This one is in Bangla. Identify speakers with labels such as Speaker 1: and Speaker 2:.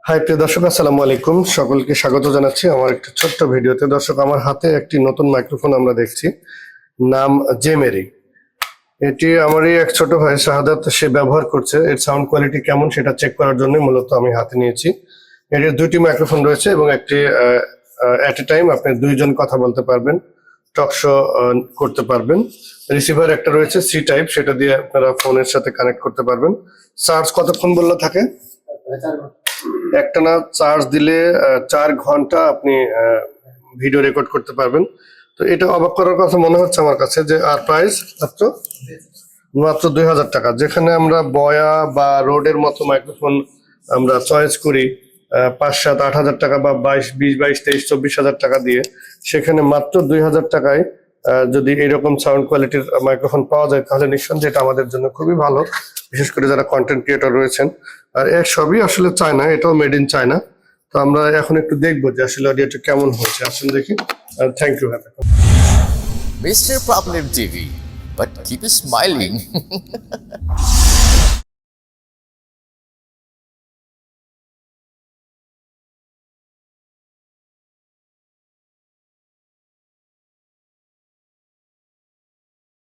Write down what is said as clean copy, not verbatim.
Speaker 1: হাই প্রিয় দর্শক, আসসালামু আলাইকুম। সকলকে স্বাগত জানাচ্ছি আমার একটি ছোট্ট ভিডিওতে। দর্শক, আমার হাতে একটি নতুন মাইক্রোফোন আমরা দেখছি, নাম জেমেরি। এটি আমারই এক ছোট ভাই শাহাদাত, সে ব্যবহার করছে। এর সাউন্ড কোয়ালিটি কেমন সেটা চেক করার জন্য মূলত আমি হাতে নিয়েছি। এর দুইটি মাইক্রোফোন রয়েছে এবং একটি অ্যাট এ টাইম আপনি দুইজন কথা বলতে পারবেন, টকশো করতে পারবেন। রিসিভার একটা রয়েছে সি টাইপ, সেটা দিয়ে আপনারা ফোনের সাথে কানেক্ট করতে পারবেন। চার্জ কতক্ষণ বললে থাকে? একটানা চার্জ দিলে 4 ঘন্টা আপনি ভিডিও রেকর্ড করতে পারবেন। তো এটা অবাক করার কথা মনে হচ্ছে আমার কাছে, যে আর প্রাইস মাত্র 2000 টাকা। যেখানে আমরা বয়া বা রোডের মতো মাইক্রোফোন আমরা চয়েস করি 5-7-8 হাজার টাকা বা 22-23-24 হাজার টাকা দিয়ে, সেখানে মাত্র 2000 টাকায় যদি এরকম সাউন্ড কোয়ালিটির মাইক্রোফোন পাওয়া যায়, তাহলে নিঃসন্দেহে এটা আমাদের জন্য খুবই ভালো, বিশেষ করে যারা কন্টেন্ট ক্রিয়েটর রয়েছেন। আর এর সবই আসলে চায়না, এটাও মেড ইন চায়না। তো আমরা এখন একটু দেখবো যে আসলে অডিওটা কেমন হচ্ছে। আসলে দেখি। Thank you.
Speaker 2: Mr. Problem TV, but keep smiling.